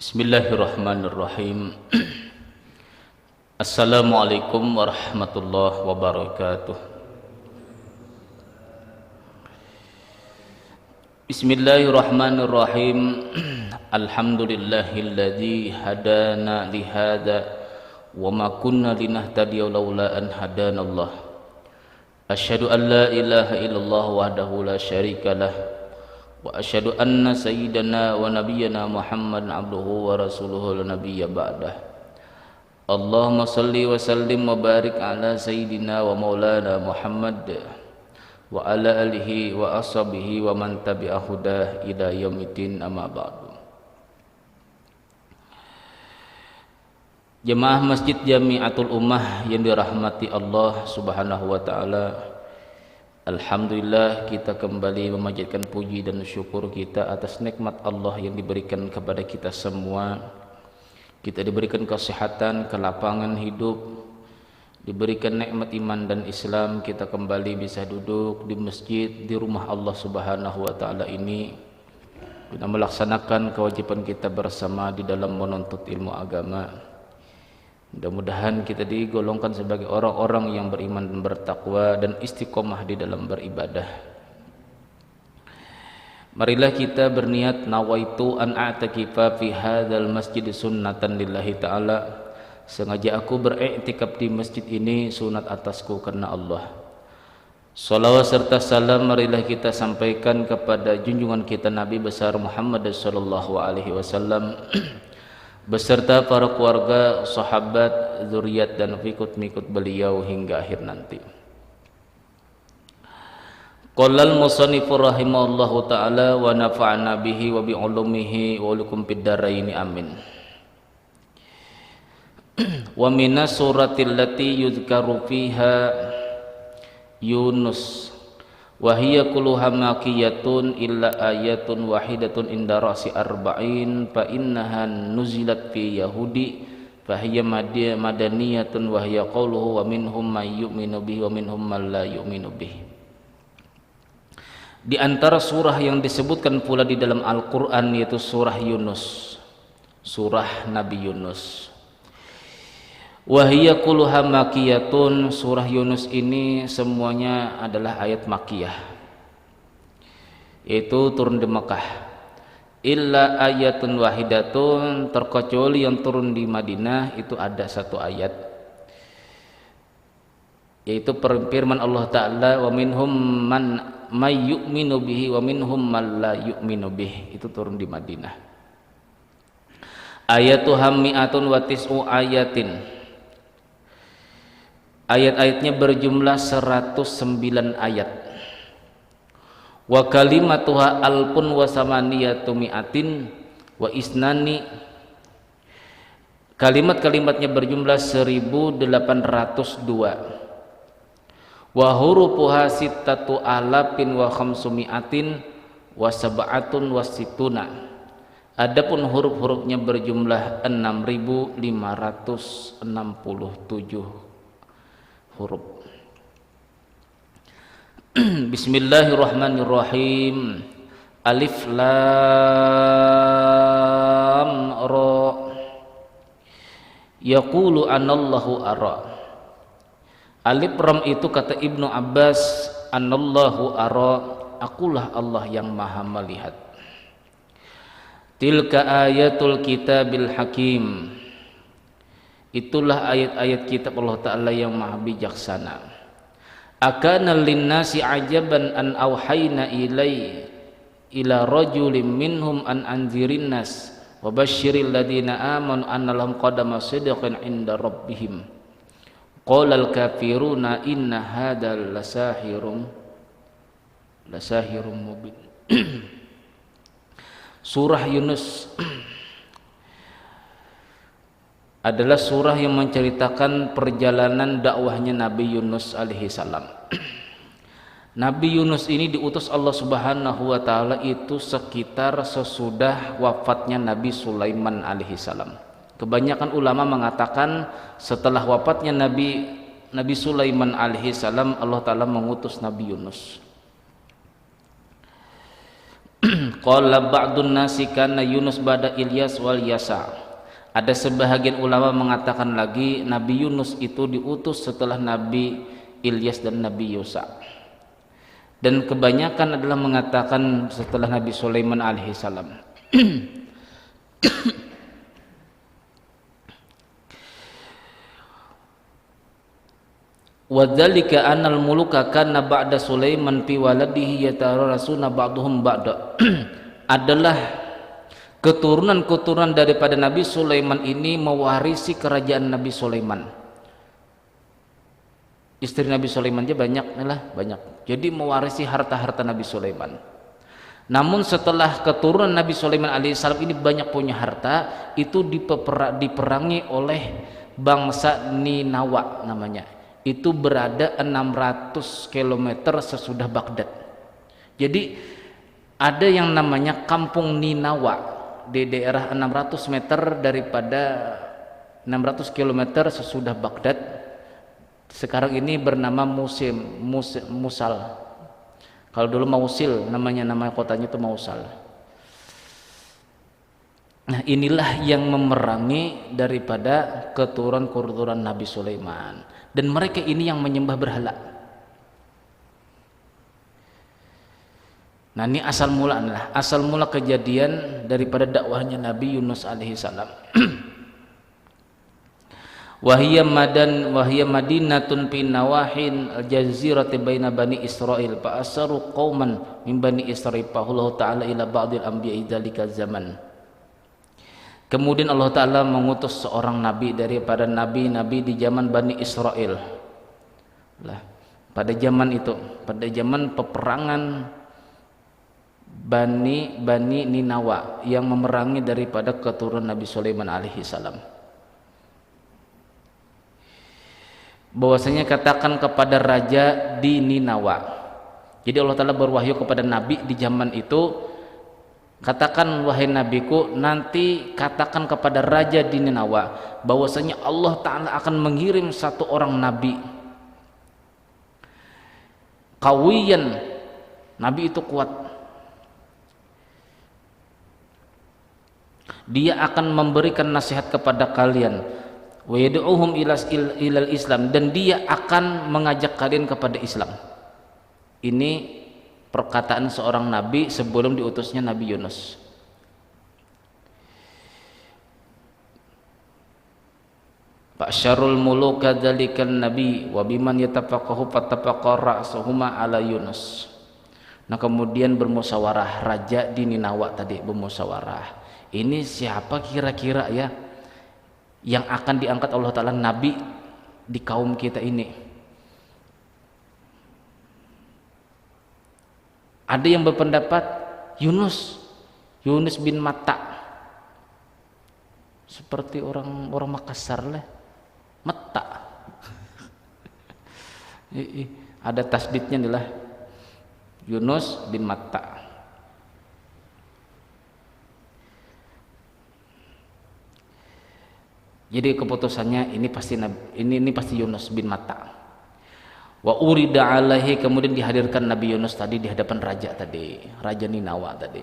Bismillahirrahmanirrahim. Assalamualaikum warahmatullahi wabarakatuh. Bismillahirrahmanirrahim. Alhamdulillahilladzi hadana lihada wa ma kunna linahtadiya laula an hadanallah. Asyhadu an la ilaha illallah wahdahu la syarikalah wa asyhadu anna sayyidana wa nabiyyana Muhammadan abduhu wa rasuluhu la nabiyya ba'dah. Allahumma salli wa sallim wa barik ala sayyidina wa maulana Muhammad wa ala alihi wa ashabihi wa man tabi'a hudah ila yaumiddin, amma ba'du. Jemaah Masjid Jami'atul Ummah yang dirahmati Allah Subhanahu wa taala, alhamdulillah kita kembali memanjatkan puji dan syukur kita atas nikmat Allah yang diberikan kepada kita semua. Kita diberikan kesehatan, kelapangan hidup, diberikan nikmat iman dan Islam. Kita kembali bisa duduk di masjid, di rumah Allah Subhanahu wa taala ini guna melaksanakan kewajiban kita bersama di dalam menuntut ilmu agama. Mudah-mudahan kita digolongkan sebagai orang-orang yang beriman dan bertakwa dan istiqomah di dalam beribadah. Marilah kita berniat, nawaitu an a'takifa fi hadzal masjid sunnatan lillahi ta'ala. Sengaja aku beriktikaf di masjid ini sunat atasku karena Allah. Salawat serta salam marilah kita sampaikan kepada junjungan kita Nabi besar Muhammad sallallahu alaihi wasallam beserta para keluarga, sahabat, zuriat dan pengikut-pengikut beliau hingga akhir nanti. Qala al-musannif rahimahullahu taala wa nafa'ana bihi wa bi ulumihi wa lakum fid dharain amin. Wa minas suratil lati yuzkaru fiha Yunus wa hiya kulluha makiyatun illa ayatun wahidatun inda ra'si arba'in fa innaha nuzilat fi yahudi fa hiya madaniyatun wa hiya qawluhu wa minhum may yu'minu bihi wa minhum man la yu'minu bihi. Di antara surah yang disebutkan pula di dalam Al-Qur'an yaitu surah Yunus, surah Nabi Yunus. Wa hiya kulluha makiyatun, surah Yunus ini semuanya adalah ayat makiyah, yaitu turun di Mekah. Illa ayatun wahidatun, terkecuali yang turun di Madinah itu ada satu ayat, yaitu firman Allah Ta'ala wa minhum man may yu'minu bihi wa minhum man la yu'minu bihi, itu turun di Madinah. Ayatuham mi'atun wa tis'u ayatin, ayat-ayatnya berjumlah 109 ayat. Wa kalimatuha alpun wa samaniyatu mi'atin wa isnani, kalimat-kalimatnya berjumlah 1802. Wa hurufuha sittatu alapin wa khamsumi'atin wa sab'atun wa situna, adapun huruf-hurufnya berjumlah 6567 huruf. Bismillahirrahmanirrahim. Alif lam ra, yaqulu anallahu ara. Alif ram itu kata Ibnu Abbas, anallahu ara, akulah Allah yang maha melihat. Tilka ayatul kitabil hakim, itulah ayat-ayat kitab Allah Ta'ala yang maha bijaksana. Akana linnasi ajaban an awhayna ilai ila rajulin minhum an anzirin nas wa basyiril ladina amanu anna lahum qadama sidqin inda rabbihim. Qala al-kafiruna inna hadzal lasahirun mubin. Surah Yunus adalah surah yang menceritakan perjalanan dakwahnya Nabi Yunus alaihi salam. Nabi Yunus ini diutus Allah Subhanahu wa taala itu sekitar sesudah wafatnya Nabi Sulaiman alaihi salam. Kebanyakan ulama mengatakan setelah wafatnya Nabi Sulaiman alaihi salam Allah taala mengutus Nabi Yunus. Qala ba'dun nasi kana Yunus ba'da Ilyas wal Yasa. Ada sebahagian ulama mengatakan lagi Nabi Yunus itu diutus setelah Nabi Ilyas dan Nabi Yusa. Dan kebanyakan adalah mengatakan setelah Nabi Sulaiman alaihissalam. Wadzalika anal muluka kana ba'da Sulaiman fi waladihi yatarasuna ba'duhum ba'da. Adalah keturunan-keturunan daripada Nabi Sulaiman ini mewarisi kerajaan Nabi Sulaiman. Istri Nabi Sulaiman aja banyak. Jadi mewarisi harta-harta Nabi Sulaiman. Namun setelah keturunan Nabi Sulaiman alaihissalam ini banyak punya harta, itu diperangi oleh bangsa Ninawa namanya. Itu berada 600 km sesudah Baghdad. Jadi ada yang namanya kampung Ninawa di daerah 600 meter daripada 600 km sesudah Baghdad. Sekarang ini bernama Musal. Kalau dulu Mausil nama kotanya itu Mausal. Nah, inilah yang memerangi daripada keturunan Nabi Sulaiman. Dan mereka ini yang menyembah berhala. Nah, ini asal mula kejadian daripada dakwahnya Nabi Yunus alaihissalam. Wahiyya madinatun fi nawahin al-jazirati baina bani Israil fa asaru qauman min bani Israil fa Allah taala ila ba'dil anbiya'i dzalika zaman. Kemudian Allah taala mengutus seorang nabi daripada nabi-nabi di zaman Bani Israil. Pada zaman itu, pada zaman peperangan Bani Ninawa yang memerangi daripada keturunan Nabi Sulaiman alaihi salam. Bahwasanya katakan kepada raja di Ninawa. Jadi Allah taala berwahyu kepada nabi di zaman itu, katakan wahai nabiku, nanti katakan kepada raja di Ninawa bahwasanya Allah taala akan mengirim satu orang nabi. Qawiyan, nabi itu kuat. Dia akan memberikan nasihat kepada kalian. Wa yad'uhum ilal Islam, dan dia akan mengajak kalian kepada Islam. Ini perkataan seorang nabi sebelum diutusnya Nabi Yunus. Fa'syarul muluka dzalikal nabi wa biman yatafaqahu fatafaqara ra'suhuma ala Yunus. Nah, kemudian bermusyawarah raja di Ninawa tadi bermusyawarah. Ini siapa kira-kira ya yang akan diangkat Allah taala nabi di kaum kita ini? Ada yang berpendapat Yunus bin Matta, seperti orang Makassar lah, Mata. Ada tasbitnya nih lah, Yunus bin Matta. Jadi keputusannya ini pasti Yunus bin Matta. Wa urida alaihi, kemudian dihadirkan Nabi Yunus tadi di hadapan raja tadi, raja Ninawa tadi.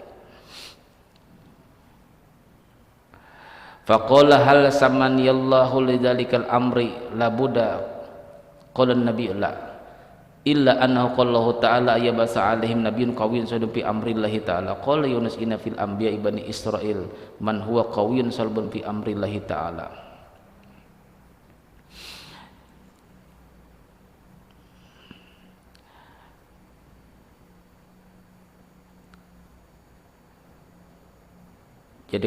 Faqala hal samaniyallahu lidzalikal amri labuda. Qala an-nabi la illa annahu qallahu ta'ala ayyabasa alaihim nabiyyun qawiyyun sadun fi amrillahi ta'ala. Qala Yunus inna fil anbiya'i bani Israil man huwa qawiyyun salbun fi amrillahi ta'ala. Jadi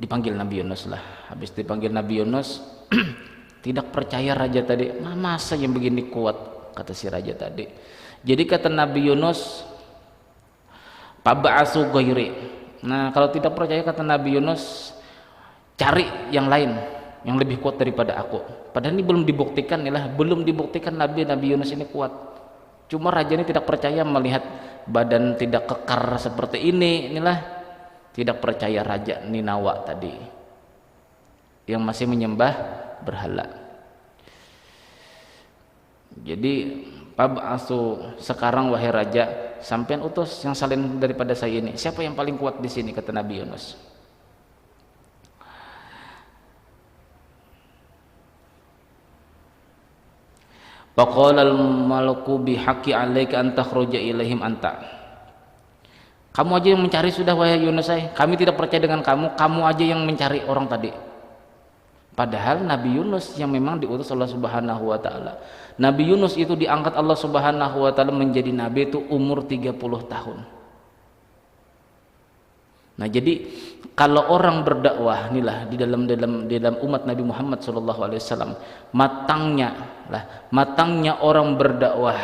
dipanggil Nabi Yunus lah. Habis dipanggil Nabi Yunus tidak percaya raja tadi. Masa yang begini kuat, kata si raja tadi. Jadi kata Nabi Yunus, pab'asu ghairi. Nah, kalau tidak percaya kata Nabi Yunus, cari yang lain yang lebih kuat daripada aku. Padahal ini belum dibuktikan belum dibuktikan Nabi Yunus ini kuat. Cuma raja ini tidak percaya melihat badan tidak kekar seperti ini, tidak percaya raja Ninawa tadi yang masih menyembah berhala. Jadi Fab'asu, sekarang wahai raja, sampean utus yang salin daripada saya ini. Siapa yang paling kuat di sini, kata Nabi Yunus. Faqala al-malaku bihaqqi 'alaika an takhruja ilaihim anta. Kamu aja yang mencari sudah wahai Yunus, kami tidak percaya dengan kamu, kamu aja yang mencari orang tadi. Padahal Nabi Yunus yang memang diutus Allah Subhanahu wa taala. Nabi Yunus itu diangkat Allah Subhanahu wa taala menjadi nabi itu umur 30 tahun. Nah, jadi kalau orang berdakwah inilah di dalam umat Nabi Muhammad SAW, matangnya orang berdakwah,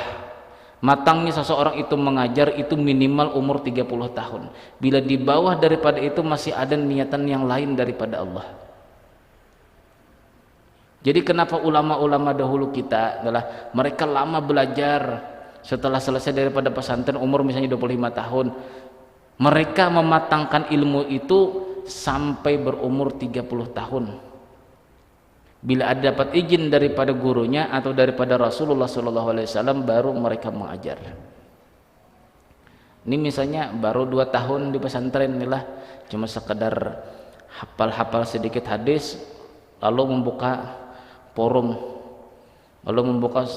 matangnya seseorang itu mengajar itu minimal umur 30 tahun. Bila di bawah daripada itu masih ada niatan yang lain daripada Allah. Jadi kenapa ulama-ulama dahulu kita adalah mereka lama belajar, setelah selesai daripada pesantren umur misalnya 25 tahun, mereka mematangkan ilmu itu sampai berumur 30 tahun. Bila ada dapat izin daripada gurunya atau daripada Rasulullah SAW, baru mereka mengajar. Ini misalnya baru 2 tahun di pesantren inilah, cuma sekedar hafal-hafal sedikit hadis, lalu membuka forum, lalu membuka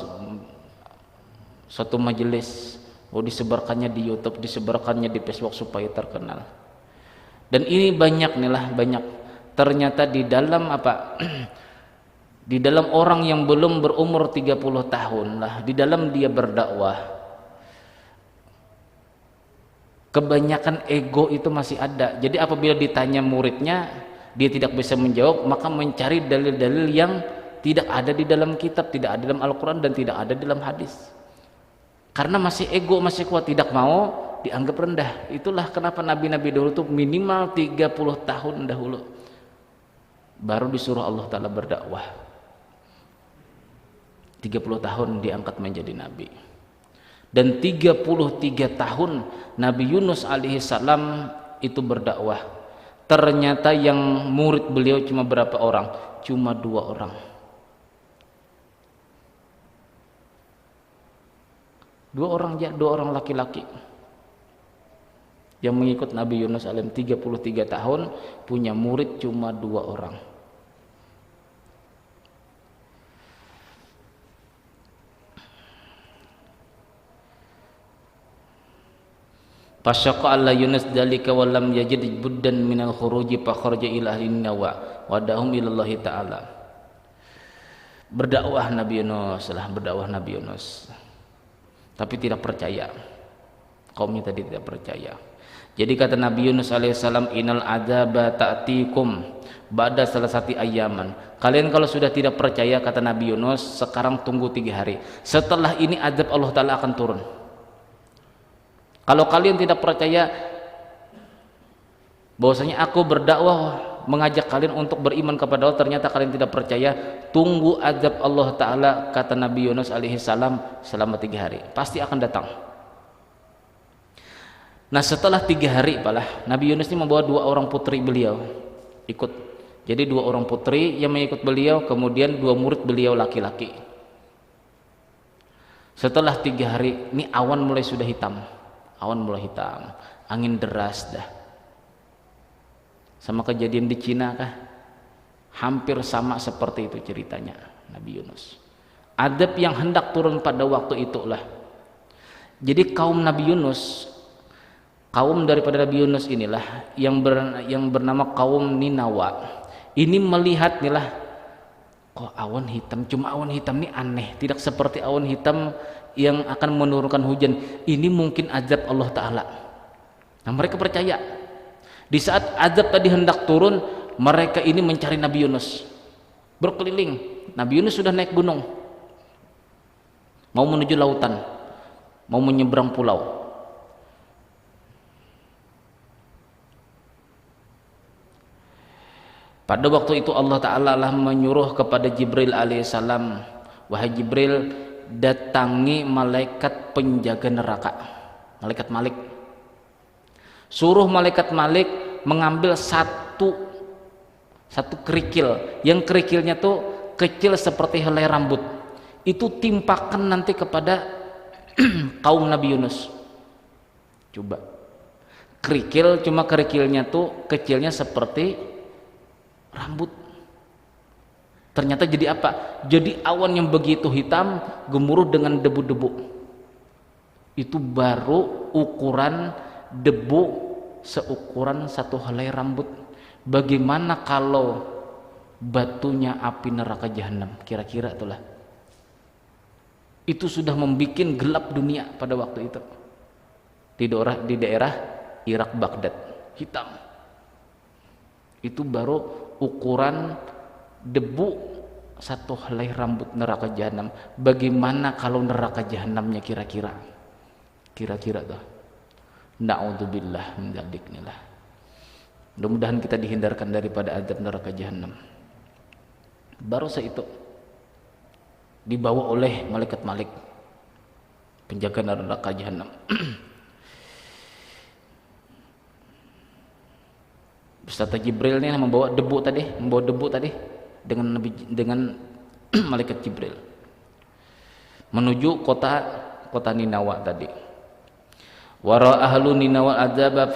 suatu majelis, disebarkannya di YouTube, disebarkannya di Facebook supaya terkenal. Dan ini banyak ternyata di dalam di dalam orang yang belum berumur 30 tahun lah, di dalam dia berdakwah, kebanyakan ego itu masih ada. Jadi apabila ditanya muridnya, dia tidak bisa menjawab, maka mencari dalil-dalil yang tidak ada di dalam kitab, tidak ada dalam Al-Quran, dan tidak ada dalam hadis. Karena masih ego, masih kuat, tidak mau dianggap rendah. Itulah kenapa nabi-nabi dahulu itu minimal 30 tahun dahulu baru disuruh Allah Ta'ala berdakwah. 30 tahun diangkat menjadi nabi. Dan 33 tahun Nabi Yunus alaihissalam itu berdakwah. Ternyata yang murid beliau cuma berapa orang? Cuma 2 orang. 2 orang laki-laki yang mengikut Nabi Yunus alaihi 33 tahun, punya murid cuma 2 orang. Fasyaqa alla Yunus dalika wa lam yajid buddan minal khuruji fa kharaja ila ahli nawa wa da'hum ila Allah taala. Berdakwah Nabi Yunus, tapi tidak percaya. Kaumnya tadi tidak percaya. Jadi kata Nabi Yunus alaihissalam, innal adzaba ta'tikum ba'da salasati ayyaman. Kalian kalau sudah tidak percaya, kata Nabi Yunus, sekarang tunggu 3 hari. Setelah ini azab Allah Ta'ala akan turun. Kalau kalian tidak percaya bahwasanya aku berdakwah mengajak kalian untuk beriman kepada Allah, ternyata kalian tidak percaya, tunggu azab Allah Ta'ala, kata Nabi Yunus alaihissalam, selama 3 hari pasti akan datang. Nah, setelah 3 hari Nabi Yunus ini membawa 2 orang putri beliau ikut. Jadi 2 orang putri yang mengikut beliau, kemudian 2 murid beliau laki-laki. Setelah 3 hari ini awan mulai hitam, angin deras dah. Sama kejadian di Cina kah? Hampir sama seperti itu ceritanya Nabi Yunus. Adab yang hendak turun pada waktu itulah. Jadi kaum daripada Nabi Yunus inilah yang bernama kaum Ninawa. Ini melihat inilah, kok awan hitam, cuma awan hitam ini aneh, tidak seperti awan hitam yang akan menurunkan hujan. Ini mungkin azab Allah Ta'ala. Nah, mereka percaya. Di saat azab tadi hendak turun, mereka ini mencari Nabi Yunus, berkeliling. Nabi Yunus sudah naik gunung, mau menuju lautan, mau menyeberang pulau. Pada waktu itu Allah Ta'ala lah menyuruh kepada Jibril alaihissalam, wahai Jibril, datangi malaikat penjaga neraka, malaikat Malik. Suruh malaikat Malik mengambil satu kerikil, yang kerikilnya tuh kecil seperti helai rambut. Itu timpakan nanti kepada kaum Nabi Yunus. Coba kerikil, cuma kerikilnya tuh kecilnya seperti rambut. Ternyata jadi apa? Jadi awan yang begitu hitam gemuruh dengan debu-debu. Itu baru ukuran debu seukuran satu helai rambut. Bagaimana kalau batunya api neraka jahanam? Kira-kira itulah. Itu sudah membuat gelap dunia pada waktu itu. Di daerah Irak, Baghdad, hitam. Itu baru ukuran debu satu helai rambut neraka jahanam. Bagaimana kalau neraka jahanamnya kira-kira tuh. Na'udzubillah min dzalik nilah. Mudah-mudahan kita dihindarkan daripada azab neraka jahanam. Baru itu dibawa oleh malaikat Malik, penjaga neraka jahanam. Ustaz Jibril ini membawa debu tadi dengan malaikat Jibril menuju kota Ninawa tadi. Wara ahlu Ninawa adzaba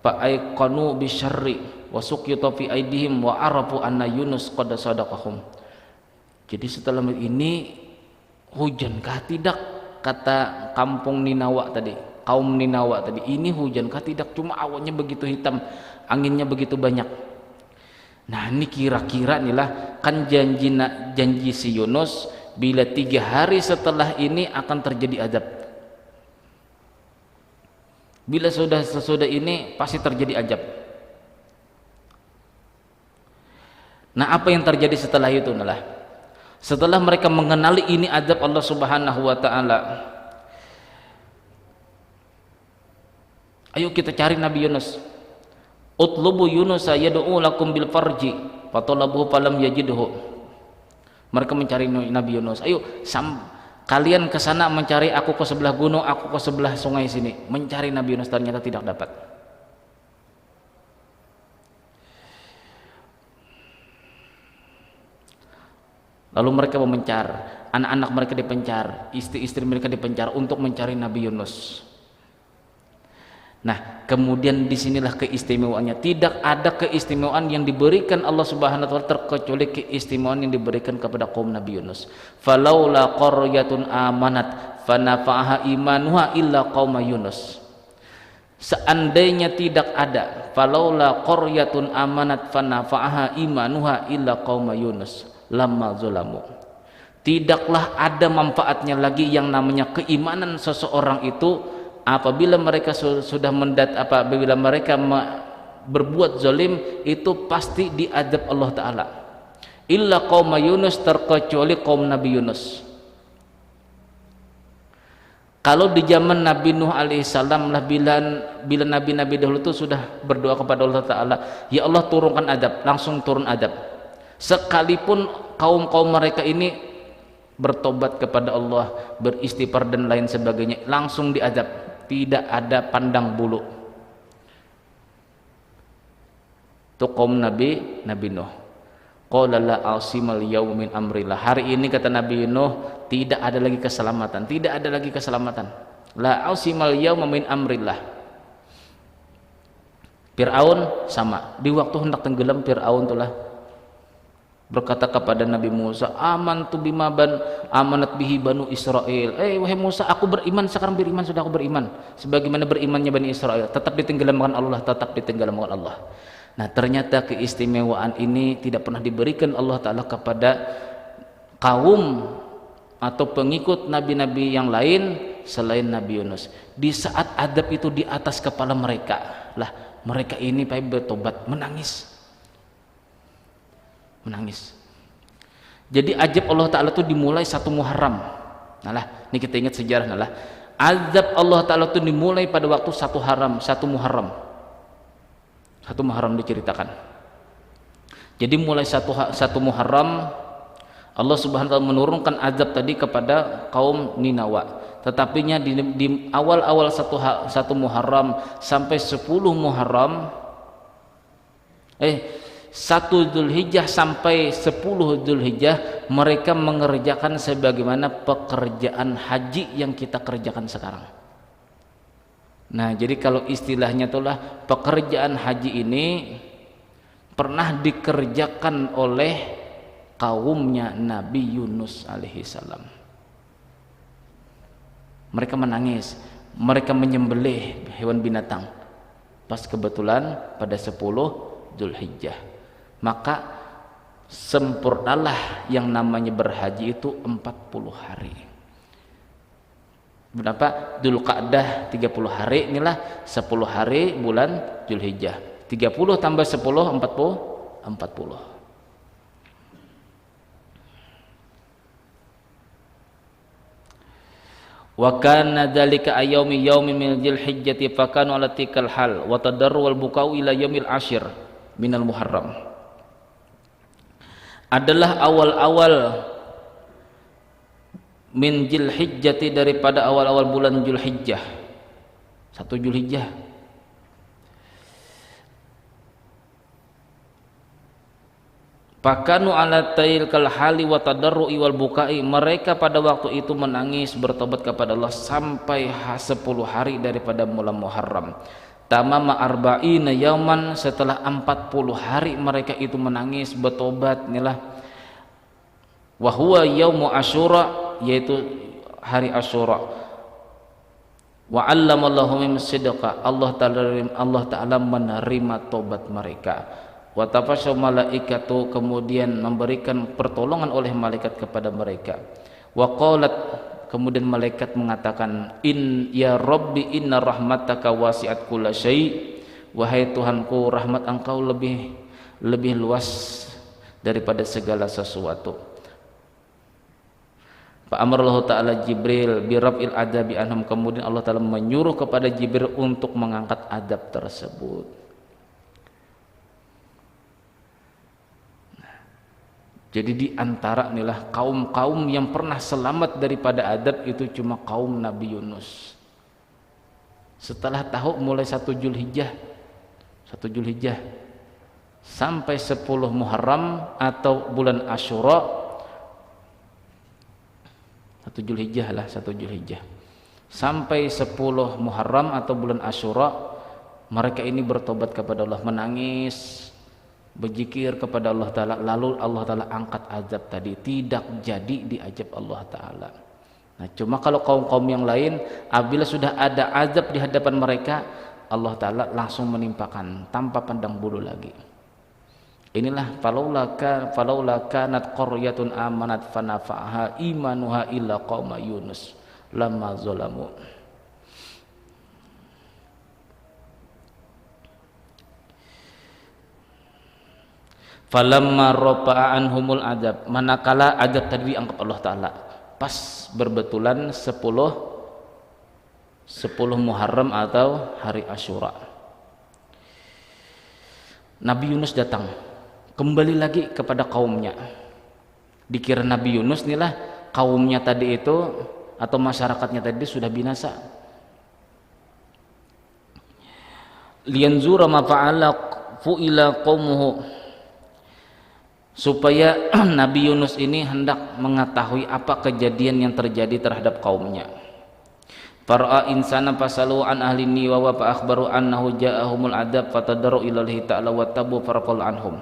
fa'aiqanu bisyarri wa suqita fi aidihim wa arafu anna Yunus qad sadaqahum. Jadi setelah ini hujankah tidak, kata kampung Ninawa tadi, kaum Ninawa tadi, ini hujankah tidak, cuma awannya begitu hitam, anginnya begitu banyak. Nah ini kira-kira inilah kan janji si Yunus, bila 3 hari setelah ini akan terjadi azab. Bila sesudah ini pasti terjadi azab. Nah apa yang terjadi setelah itu? Setelah mereka mengenali ini azab Allah Subhanahu wa taala, ayo kita cari Nabi Yunus. Utlubu Yunus yad'u lakum bil farji fatalabuhu falam yajidhu. Mereka mencari Nabi Yunus. Ayo kalian ke sana mencari, aku ke sebelah gunung, aku ke sebelah sungai sini, mencari Nabi Yunus. Ternyata tidak dapat. Lalu mereka memencar, anak-anak mereka dipencar, istri-istri mereka dipencar untuk mencari Nabi Yunus. Nah, kemudian disinilah keistimewaannya. Tidak ada keistimewaan yang diberikan Allah Subhanahu wa taala terkecuali keistimewaan yang diberikan kepada kaum Nabi Yunus. Falaula qaryatun amanat fanafa'aha imanuha illa qauma Yunus. Seandainya tidak ada falaula qaryatun amanat fanafa'aha imanuha illa qauma Yunus lamma zulamu. Tidaklah ada manfaatnya lagi yang namanya keimanan seseorang itu apabila mereka sudah apabila mereka berbuat zalim, itu pasti diazab Allah taala. Illa qaum Yunus, terkecuali kaum Nabi Yunus. Kalau di zaman Nabi Nuh alaihissalam lah, bila nabi-nabi dahulu itu sudah berdoa kepada Allah taala, ya Allah turunkan azab, langsung turun azab. Sekalipun kaum-kaum mereka ini bertobat kepada Allah, beristighfar dan lain sebagainya, langsung diazab, tidak ada pandang bulu. Itu kaum Nabi Nuh. Qala la asimal yauma min amrillah. Hari ini kata Nabi Nuh, tidak ada lagi keselamatan, tidak ada lagi keselamatan. La asimal yauma min amrillah. Fir'aun sama, di waktu hendak tenggelam Fir'aun itulah berkata kepada Nabi Musa, amantu bima amanat bihi banu Israel. Wahai Musa, aku beriman, sekarang beriman, sudah aku beriman sebagaimana berimannya Bani Israel. Tetap ditenggelamkan Allah, tetap ditenggelamkan Allah. Nah ternyata keistimewaan ini tidak pernah diberikan Allah Ta'ala kepada kaum atau pengikut nabi-nabi yang lain selain Nabi Yunus. Di saat adab itu di atas kepala mereka lah, mereka ini bertobat, menangis. Jadi azab Allah Ta'ala itu dimulai 1 Muharram. Ini kita ingat sejarah. Azab Allah Ta'ala itu dimulai pada waktu 1 Muharram. 1 Muharram diceritakan. Jadi mulai 1 Muharram Allah Subhanahu wa taala menurunkan azab tadi kepada kaum Ninawa. Tetapinya di awal-awal 1 Muharram sampai 10 Muharram 1 Dzulhijjah sampai 10 Dzulhijjah mereka mengerjakan sebagaimana pekerjaan haji yang kita kerjakan sekarang. Nah, jadi kalau istilahnya itulah pekerjaan haji ini pernah dikerjakan oleh kaumnya Nabi Yunus alaihi salam. Mereka menangis, mereka menyembelih hewan binatang pas kebetulan pada 10 Dzulhijjah. Maka sempurnalah yang namanya berhaji itu 40 hari. Berapa? Dzulqa'dah 30 hari, inilah 10 hari bulan Dzulhijjah. 30 tambah 10 40. Wa kana dzalika ayyaumi min Dzulhijjati fa kanu ala tikal hal wa tadarru wal bukau ila yaumil ashir minal Muharram. Adalah awal-awal min Dzulhijjati, daripada awal-awal bulan Dzulhijjah, 1 Dzulhijjah. Pakanu ala tailkal hali wa tadarru'i wal bukai, mereka pada waktu itu menangis bertobat kepada Allah sampai 10 hari daripada bulan Muharram. Tamama arba'ina yauman, setelah 40 hari mereka itu menangis bertobat, inilah wa huwa yaumu asyura, yaitu hari Asyura. Wa 'allamallahu min sidqa, Allah Ta'ala menerima tobat mereka. Wa tafasyaw malaikatu, kemudian memberikan pertolongan oleh malaikat kepada mereka. Wa qalat, kemudian malaikat mengatakan, in ya Rabbi inna rahmataka wasi'at kulla syai', wahai Tuhanku, rahmat engkau lebih luas daripada segala sesuatu. Fa amarallahu ta'ala Jibril bi raf'il adabi anhum, kemudian Allah Ta'ala menyuruh kepada Jibril untuk mengangkat adab tersebut. Jadi di antara inilah kaum-kaum yang pernah selamat daripada adab itu cuma kaum Nabi Yunus. Setelah tahu mulai 1 Dzulhijjah sampai 10 Muharram atau bulan Asyura, 1 Dzulhijjah sampai 10 Muharram atau bulan Asyura, mereka ini bertobat kepada Allah, menangis, berzikir kepada Allah Ta'ala, lalu Allah Ta'ala angkat azab tadi, tidak jadi diajab Allah Ta'ala. Nah, cuma kalau kaum-kaum yang lain apabila sudah ada azab di hadapan mereka, Allah Ta'ala langsung menimpakan tanpa pandang bulu lagi. Inilah falaula kanat qaryatun amanat fanafa'aha imanuha illa qauma Yunus lamma zalamu. Falamma rafa'a anhumul adab, manakala adab tadi diangkat Allah Ta'ala pas berbetulan 10 Muharram atau hari Asyura, Nabi Yunus datang kembali lagi kepada kaumnya. Dikira Nabi Yunus inilah kaumnya tadi itu atau masyarakatnya tadi sudah binasa. Liyanzura ma fa'ala fu'ila qaumuhu, supaya Nabi Yunus ini hendak mengetahui apa kejadian yang terjadi terhadap kaumnya. Fara'a insana fasalu an ahli niwa wa fa akhbaru annahu ja'ahumul adab fatadaru ilallahi ta'ala wa tabu farqal anhum.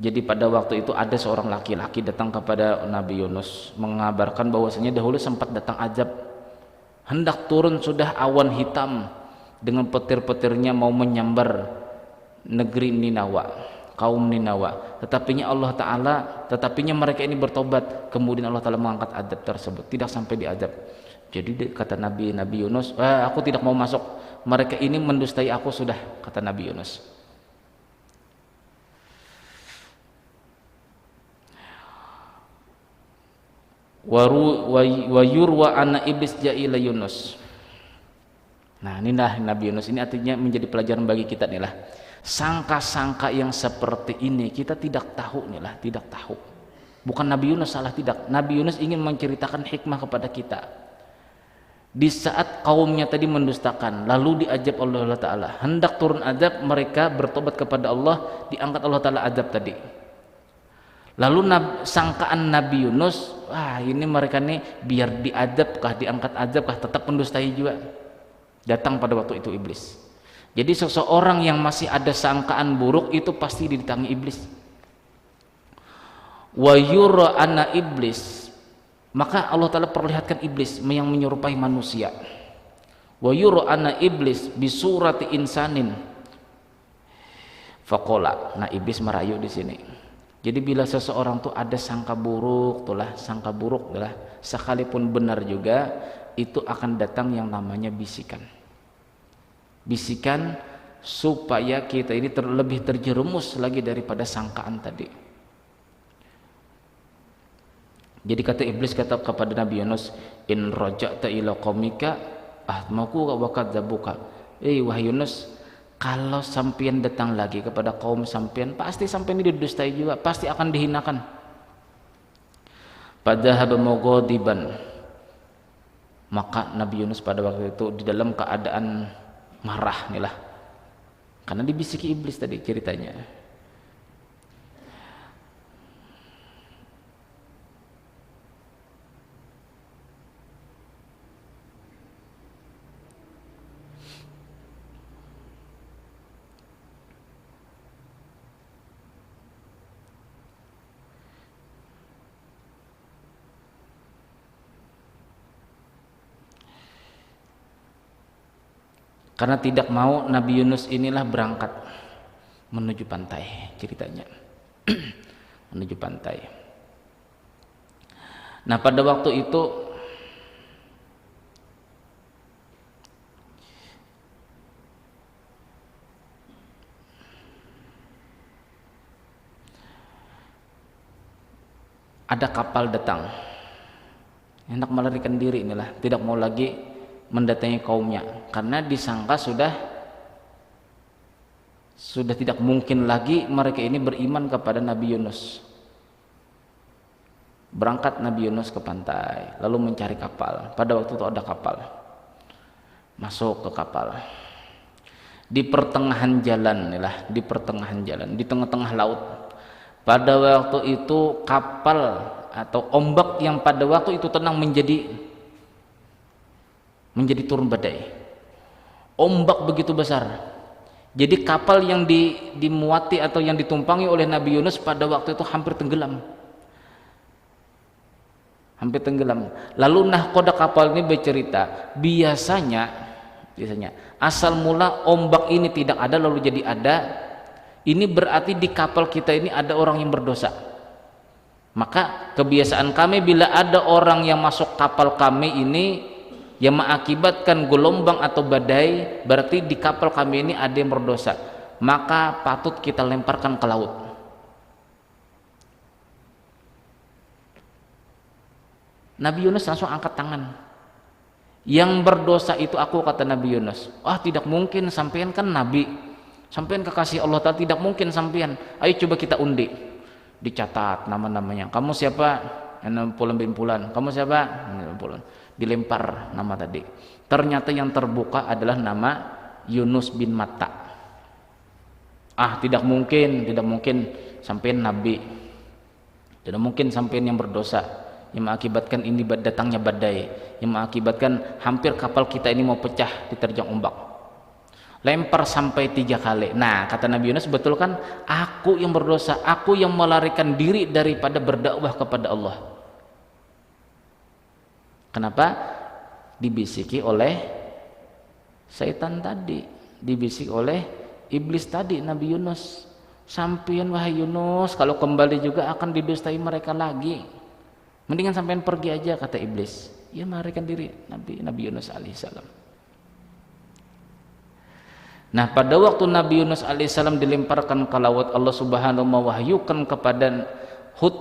Jadi pada waktu itu ada seorang laki-laki datang kepada Nabi Yunus mengabarkan bahwasanya dahulu sempat datang azab, hendak turun sudah awan hitam dengan petir-petirnya mau menyambar negeri Ninawa, kaum Ninawa. Tetapinya mereka ini bertobat, kemudian Allah Ta'ala mengangkat adab tersebut, tidak sampai diadab. Jadi kata Nabi Yunus, aku tidak mau masuk, mereka ini mendustai aku sudah, kata Nabi Yunus. Wa yurwa anna iblis ja'ila Yunus. Nah, inilah Nabi Yunus ini artinya menjadi pelajaran bagi kita nih lah. Sangka-sangka yang seperti ini kita tidak tahu nih lah, tidak tahu. Bukan Nabi Yunus salah, tidak. Nabi Yunus ingin menceritakan hikmah kepada kita. Di saat kaumnya tadi mendustakan, lalu diajab oleh Allah Ta'ala, hendak turun azab, mereka bertobat kepada Allah, diangkat Allah Ta'ala azab tadi. Lalu sangkaan Nabi Yunus, wah ini mereka nih biar diadab kah, diangkat azab kah, tetap mendustai juga. Datang pada waktu itu iblis. Jadi seseorang yang masih ada sangkaan buruk itu pasti didatangi iblis. Wa yura anna iblis, maka Allah Ta'ala perlihatkan iblis yang menyerupai manusia. Wa yura anna iblis bisurati insanin faqala. Nah, iblis merayu di sini. Jadi bila seseorang tuh ada sangka buruk, sangka buruk sekalipun benar juga, itu akan datang yang namanya bisikan. Bisikan supaya kita ini lebih terjerumus lagi daripada sangkaan tadi. Jadi kata iblis kata kepada Nabi Yunus, in raja'ta ila qaumika ahmaku wa kadzabuka. Wahai Yunus, kalau sampean datang lagi kepada kaum sampean, pasti sampean ini didustai juga, pasti akan dihinakan. Padahaba mughadiban, maka Nabi Yunus pada waktu itu di dalam keadaan marah nih lah, karena dibisiki iblis tadi ceritanya. Karena tidak mau Nabi Yunus inilah berangkat menuju pantai ceritanya. Menuju pantai. Nah, pada waktu itu ada kapal datang, hendak melarikan diri inilah, tidak mau lagi mendatangi kaumnya, karena disangka sudah tidak mungkin lagi mereka ini beriman kepada Nabi Yunus. Berangkat Nabi Yunus ke pantai, lalu mencari kapal. Pada waktu itu ada kapal, masuk ke kapal. Di pertengahan jalan inilah, di pertengahan jalan, di tengah-tengah laut. Pada waktu itu kapal atau ombak yang pada waktu itu tenang menjadi turun badai. Ombak begitu besar. Jadi kapal yang dimuati atau yang ditumpangi oleh Nabi Yunus pada waktu itu hampir tenggelam. Hampir tenggelam. Lalu nahkoda kapal ini bercerita, biasanya asal mula ombak ini tidak ada lalu jadi ada, ini berarti di kapal kita ini ada orang yang berdosa. Maka kebiasaan kami bila ada orang yang masuk kapal kami ini yang mengakibatkan gelombang atau badai, berarti di kapal kami ini ada yang berdosa, maka patut kita lemparkan ke laut. Nabi Yunus langsung angkat tangan. Yang berdosa itu aku, kata Nabi Yunus. Tidak mungkin, sampean kan nabi, sampean kekasih Allah Ta'ala, tidak mungkin sampean. Ayo coba kita undi, dicatat nama-namanya. Kamu siapa? Bulan. Kamu siapa? Bulan. Dilempar nama tadi. Ternyata yang terbuka adalah nama Yunus bin Matta. Tidak mungkin sampean nabi, tidak mungkin sampean yang berdosa, yang mengakibatkan ini datangnya badai, yang mengakibatkan hampir kapal kita ini mau pecah diterjang ombak. Lempar sampai 3 kali. Nah, kata Nabi Yunus, betul kan, aku yang berdosa, aku yang melarikan diri daripada berdakwah kepada Allah. Kenapa? Dibisiki oleh syaitan tadi, dibisik oleh iblis tadi Nabi Yunus. Sampean wahai Yunus, kalau kembali juga akan didustai mereka lagi. Mendingan sampean pergi aja, kata iblis. Ya, melarikan diri Nabi Yunus alaihissalam. Nah, pada waktu Nabi Yunus alaihissalam dilemparkan ke laut, Allah Subhanahu mewahyukan kepada Hud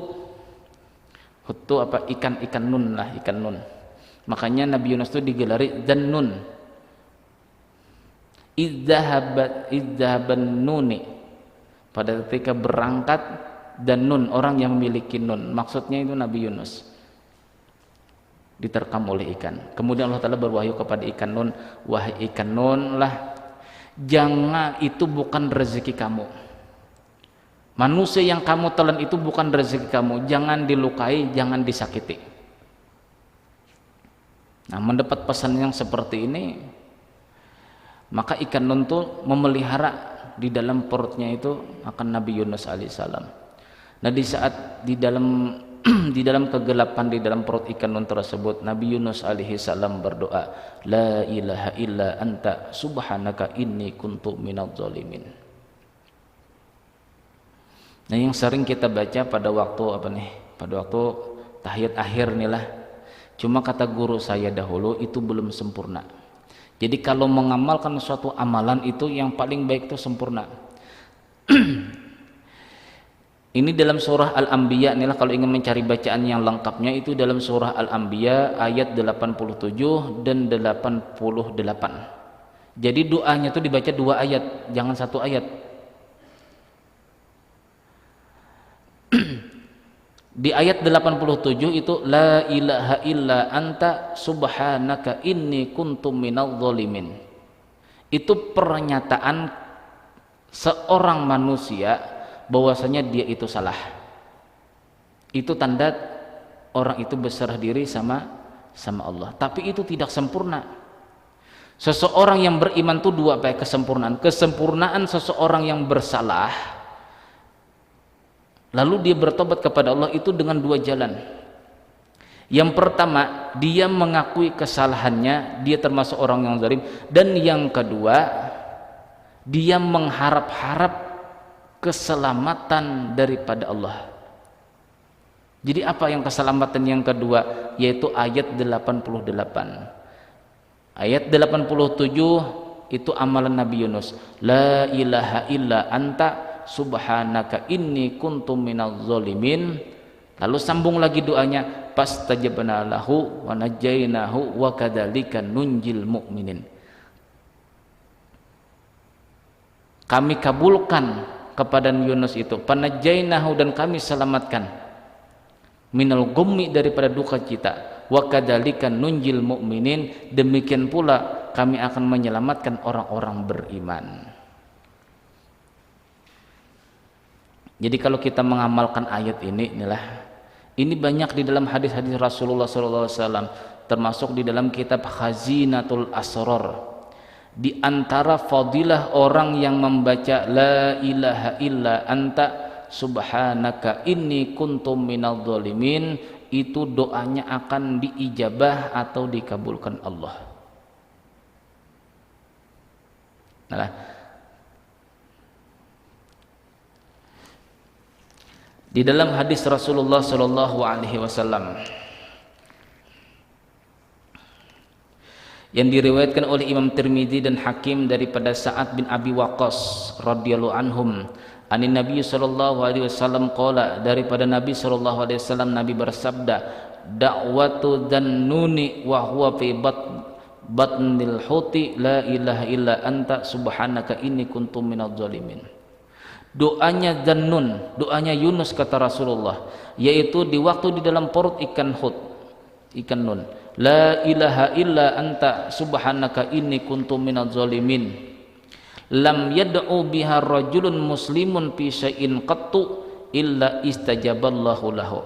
itu apa? Ikan nun. Makanya Nabi Yunus itu digelari Dzannun. Idzahaban nuni. Pada ketika berangkat dan nun, orang yang memiliki nun, maksudnya itu Nabi Yunus. diterkam oleh ikan. Kemudian Allah Ta'ala berwahyu kepada ikan nun, wahai ikan nun lah, jangan, itu bukan rezeki kamu. Manusia yang kamu telan itu bukan rezeki kamu, jangan dilukai, jangan disakiti. Nah, mendapat pesan yang seperti ini, maka ikan nun itu memelihara di dalam perutnya itu akan Nabi Yunus alaihissalam. Nah, di saat di dalam di dalam kegelapan di dalam perut ikan nun tersebut, Nabi Yunus alaihissalam berdoa, la ilaha illa anta subhanaka inni kuntu minadz zalimin. Nah, yang sering kita baca pada waktu pada waktu tahiyat akhir nih lah. Cuma kata guru saya dahulu, itu belum sempurna. Jadi kalau mengamalkan suatu amalan itu yang paling baik itu sempurna. Ini dalam surah Al-Anbiya inilah, kalau ingin mencari bacaan yang lengkapnya itu dalam surah Al-Anbiya ayat 87 dan 88. Jadi doanya itu dibaca 2 ayat, jangan 1 ayat. Di ayat 87 itu la ilaha illa anta subhanaka inni kuntum minadz zalimin. Itu pernyataan seorang manusia bahwasanya dia itu salah. Itu tanda orang itu berserah diri sama Allah. Tapi itu tidak sempurna. Seseorang yang beriman itu 2 kesempurnaan. Kesempurnaan seseorang yang bersalah lalu dia bertobat kepada Allah itu dengan 2 jalan. Yang pertama, dia mengakui kesalahannya, dia termasuk orang yang zalim, dan yang kedua, dia mengharap-harap keselamatan daripada Allah. Jadi apa yang keselamatan yang kedua? Yaitu ayat 88. Ayat 87 itu amalan Nabi Yunus, la ilaha illa anta subhanaka inni kuntum minadz zalimin. Lalu sambung lagi doanya, fastajabna lahu wa najainahu wa kadzalika nunjil mu'minin. Kami kabulkan kepada Yunus itu, panajainahu, dan kami selamatkan, minal gummi, daripada duka cita, wa kadzalika nunjil mu'minin, demikian pula kami akan menyelamatkan orang-orang beriman. Jadi kalau kita mengamalkan ayat ini, ini banyak di dalam hadis-hadis Rasulullah SAW, termasuk di dalam kitab Khazinatul Asrar. Di antara fadilah orang yang membaca la ilaha illa anta subhanaka inni kuntum minadz zalimin, itu doanya akan diijabah atau dikabulkan Allah. Nah, di dalam hadis Rasulullah Shallallahu Alaihi Wasallam yang diriwayatkan oleh Imam Tirmidzi dan Hakim daripada Sa'ad bin Abi Waqqas radhiyallahu anhum, anin Nabi Shallallahu Alaihi Wasallam qala, daripada Nabi Shallallahu Alaihi Wasallam, Nabi bersabda, da'watu dzannuni wa huwa fi batnil huti la ilaha illa anta subhanaka inni kuntum minadz zalimin. Doanya Dzannun, doanya Yunus kata Rasulullah, yaitu di waktu di dalam perut ikan nun, la ilaha illa anta subhanaka inni kuntum minadz zalimin, lam yad'u biha rajulun muslimun fi syai'in qattu illa istajaballahu lahu.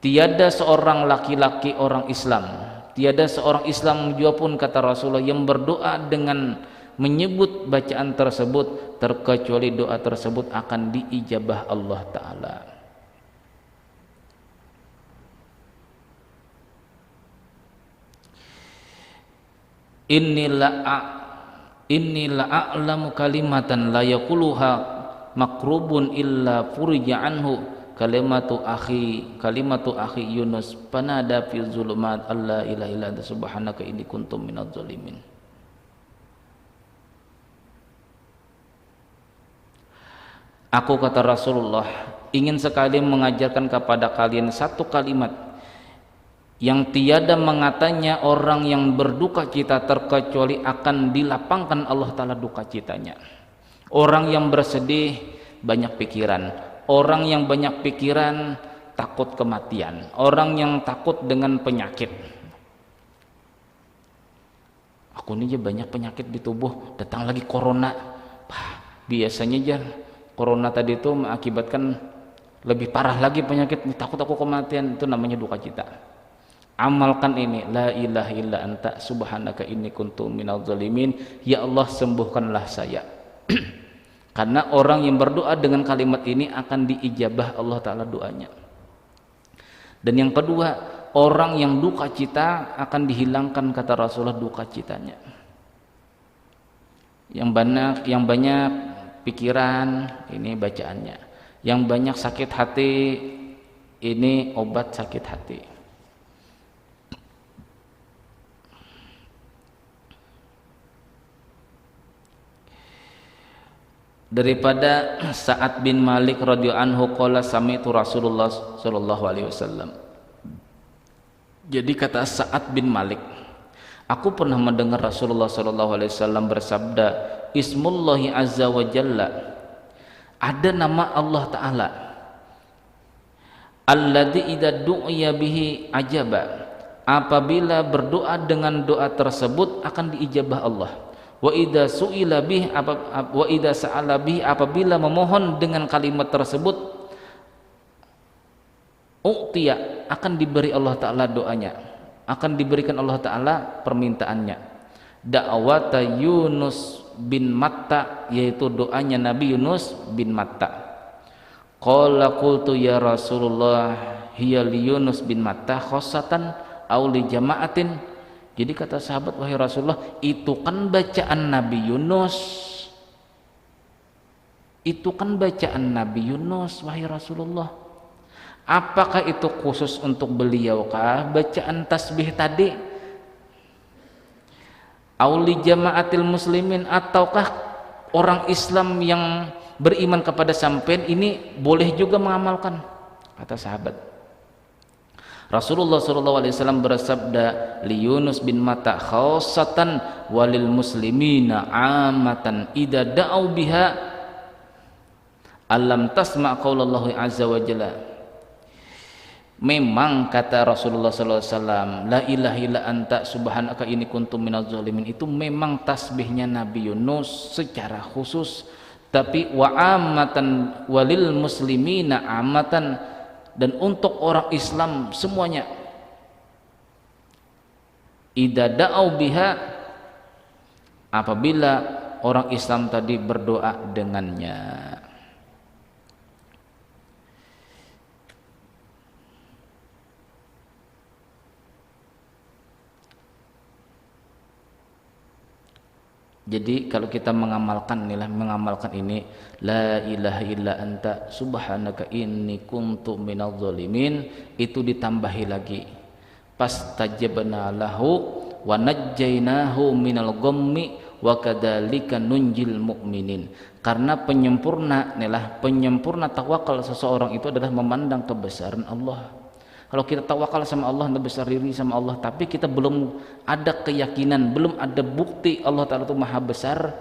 Tiada seorang laki-laki orang Islam, tiada seorang Islam juga pun kata Rasulullah yang berdoa dengan menyebut bacaan tersebut terkecuali doa tersebut akan diijabah Allah Ta'ala. Inni la a'lamu kalimatan la yaquluha makrubun illa furija anhu kalimatu akhi Yunus panada fi zulumat alla ilaha illa anta subhanaka inni kuntum minadz zalimin. Aku kata Rasulullah ingin sekali mengajarkan kepada kalian 1 kalimat yang tiada mengatanya orang yang berduka cita terkecuali akan dilapangkan Allah Ta'ala duka citanya. Orang yang bersedih banyak pikiran, orang yang banyak pikiran takut kematian, orang yang takut dengan penyakit, Aku ini aja banyak penyakit di tubuh, datang lagi corona. Biasanya aja corona tadi itu mengakibatkan lebih parah lagi penyakit, takut aku kematian. Itu namanya duka cita. Amalkan ini, la ilaha illa anta subhanaka inni kuntu minadz zalimin. Ya Allah, sembuhkanlah saya. Karena orang yang berdoa dengan kalimat ini akan diijabah Allah Ta'ala doanya. Dan yang kedua, orang yang duka cita akan dihilangkan, kata Rasulullah, duka citanya. Yang banyak pikiran, ini bacaannya. Yang banyak sakit hati, ini obat sakit hati. Daripada Sa'ad bin Malik radhiyallahu anhu qala sami'tu Rasulullah sallallahu alaihi wasallam. Jadi kata Sa'ad bin Malik, aku pernah mendengar Rasulullah sallallahu alaihi wasallam bersabda, Ismullahi azza wa jalla, ada nama Allah Ta'ala, alladzi idza du'iya bihi ajaba, apabila berdoa dengan doa tersebut akan diijabah Allah. Wa idza su'ila bih, wa idza sa'ala bih, apabila memohon dengan kalimat tersebut, u'tiya, akan diberi Allah Ta'ala doanya, akan diberikan Allah Ta'ala permintaannya. Da'wata Yunus bin Matta, yaitu doanya Nabi Yunus bin Matta. Qala qultu ya Rasulullah, hiya li Yunus bin Matta khossatan aw li jama'atin. Jadi kata sahabat, wahai Rasulullah, itu kan bacaan Nabi Yunus, itu kan bacaan Nabi Yunus, wahai Rasulullah. Apakah itu khusus untuk beliau kah bacaan tasbih tadi? Auli jamaatil muslimin, ataukah orang Islam yang beriman kepada sampean ini boleh juga mengamalkan? Kata sahabat. Rasulullah SAW bersabda, li Yunus bin Matta khassatan walil muslimina amatan idza da'u biha alam tasma' qaulallahi azza wa jalla. Memang kata Rasulullah SAW, la ilaha illa anta subhanaka inni kuntu minadz zalimin, itu memang tasbihnya Nabi Yunus secara khusus. Tapi wa amatan walil muslimina amatan, dan untuk orang Islam semuanya, idza da'u biha, apabila orang Islam tadi berdoa dengannya. Jadi kalau kita mengamalkan ini, la ilaha illa anta subhanaka inni kuntu minadz zalimin, itu ditambahi lagi, pastajabna lahu wa najjainahu minal ghammi wa kadzalika nunjil mu'minin. Karena penyempurna tawakal seseorang itu adalah memandang kebesaran Allah. Kalau kita tawakal sama Allah, besar diri sama Allah, tapi kita belum ada keyakinan, belum ada bukti Allah Ta'ala itu maha besar,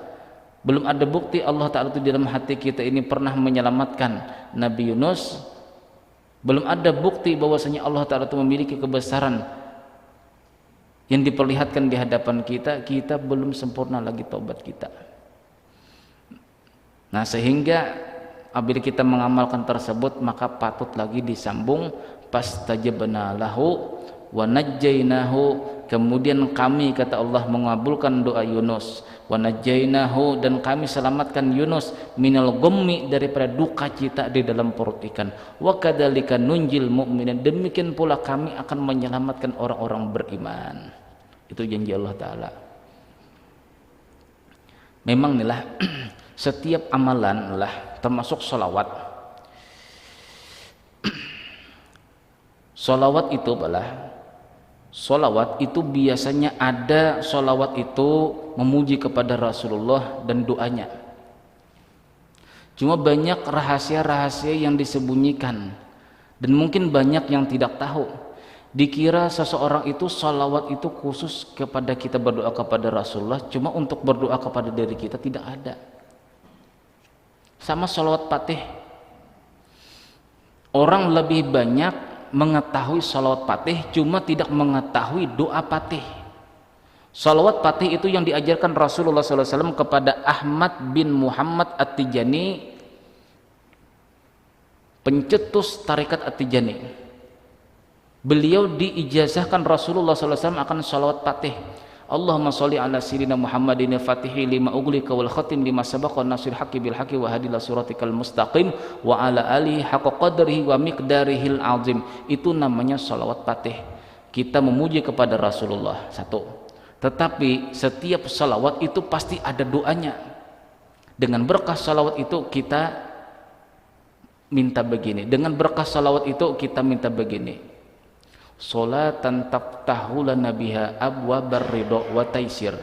belum ada bukti Allah Ta'ala itu di dalam hati kita ini pernah menyelamatkan Nabi Yunus, belum ada bukti bahwasanya Allah Ta'ala itu memiliki kebesaran yang diperlihatkan di hadapan kita, kita belum sempurna lagi taubat kita. Nah, sehingga apabila kita mengamalkan tersebut, maka patut lagi disambung, pastajabna lahu wa najjainahu, kemudian kami, kata Allah, mengabulkan doa Yunus, wa najjainahu, dan kami selamatkan Yunus, minal ghammi, daripada duka cita di dalam perut ikan, wa kadzalika nunjil mu'minin, demikian pula kami akan menyelamatkan orang-orang beriman. Itu janji Allah Ta'ala. Memang inilah setiap amalan lah, termasuk sholawat. Sholawat itu biasanya ada sholawat itu memuji kepada Rasulullah dan doanya. Cuma banyak rahasia-rahasia yang disembunyikan, dan mungkin banyak yang tidak tahu. Dikira seseorang itu sholawat itu khusus kepada kita berdoa kepada Rasulullah, cuma untuk berdoa kepada diri kita tidak ada. Sama sholawat Fatih, orang lebih banyak mengetahui sholawat Fatih, cuma tidak mengetahui doa Fatih. Salawat Fatih itu yang diajarkan Rasulullah SAW kepada Ahmad bin Muhammad At-Tijani, pencetus tarekat At-Tijani. Beliau diijazahkan Rasulullah SAW akan salawat Fatih. Allahumma sholli ala sayyidina Muhammadin al-Fatihi lima ughliqa wal khatim lima sabaqa nasir haqqi bil haqqi wa hadila siratikal mustaqim wa ala alihi haqqa qadrihi wa miqdarihil azim. Itu namanya salawat Fatih. Kita memuji kepada Rasulullah, satu. Tetapi setiap salawat itu pasti ada doanya. Dengan berkah salawat itu kita minta begini, dengan berkah salawat itu kita minta begini. Salatan taftahu lana biha abwabar ridha wa taisir.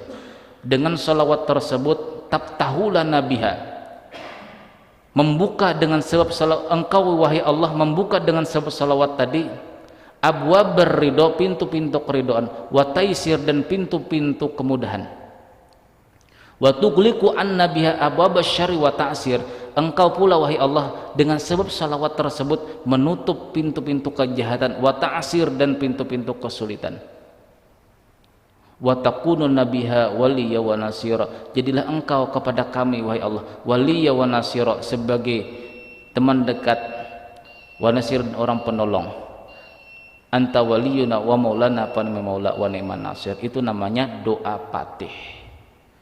Dengan salawat tersebut taftahu lana biha, membuka dengan sebab salawat engkau wahai Allah, membuka dengan sebab salawat tadi abwabar ridha, pintu-pintu keridhaan, wa taisir, dan pintu-pintu kemudahan. Wa tughliqu anna biha abwabasy syarri wa ta'sir. Engkau pula wahai Allah dengan sebab salawat tersebut menutup pintu-pintu kejahatan, wa ta'sir, dan pintu-pintu kesulitan. Wa takunu nabiha waliya wa nasira. Jadilah engkau kepada kami wahai Allah waliya wa nasira, sebagai teman dekat, wa nasir, orang penolong. Anta waliyuna wa maulana fa ni'mal maula wa ni'man nasir. Itu namanya doa Fatih.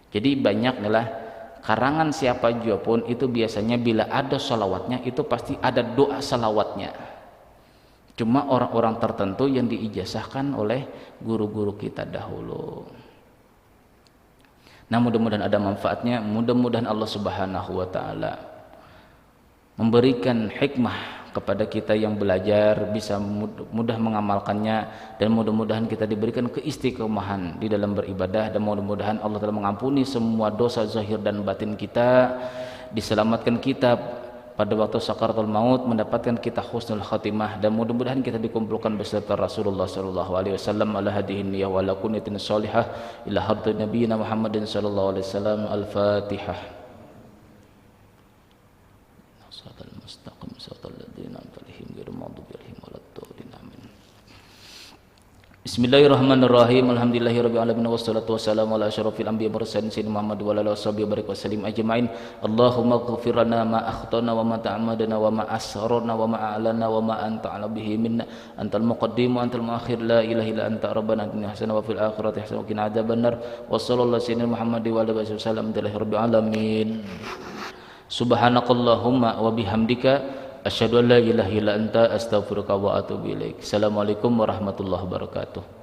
Jadi banyak adalah karangan siapa jua pun itu biasanya bila ada salawatnya itu pasti ada doa salawatnya. Cuma orang-orang tertentu yang diijazahkan oleh guru-guru kita dahulu. Nah, mudah-mudahan ada manfaatnya. Mudah-mudahan Allah Subhanahu wa taala memberikan hikmah kepada kita yang belajar, bisa mudah mengamalkannya, dan mudah-mudahan kita diberikan keistiqomahan di dalam beribadah, dan mudah-mudahan Allah telah mengampuni semua dosa zahir dan batin kita, diselamatkan kita pada waktu sakaratul maut, mendapatkan kita husnul khatimah, dan mudah-mudahan kita dikumpulkan beserta Rasulullah sallallahu alaihi wasallam ala hadihin niyah wa ala kunniyatin shalihah ila hadratin nabiyina Muhammadin sallallahu alaihi wasallam. Al-Fatihah. Bismillahirrahmanirrahim. Alhamdulillahirabbil alamin wassalatu wassalamu ala asyrafil anbiya'i wal mursalin sayyidina Muhammad wa ala alihi washabihi barik wasallim ajmain. Allahumma ighfir lana ma akhtana wa ma ta'ammadna wa ma asrarna wa ma a'lana wa ma anta 'ala bihi minna antal muqaddim wa antal muakhir la ilaha illa anta rabbana atina hasanah wa fil akhirati hasanah wa qina adzabannar. Wa sallallahu sayyidina Muhammad wa ala alihi wasallam alhamdulillahirabbil alamin. Subhanakallahumma wa bihamdika asyhadu an la ilaha illa anta astaghfiruka wa atubu ilaik. Assalamualaikum warahmatullahi wabarakatuh.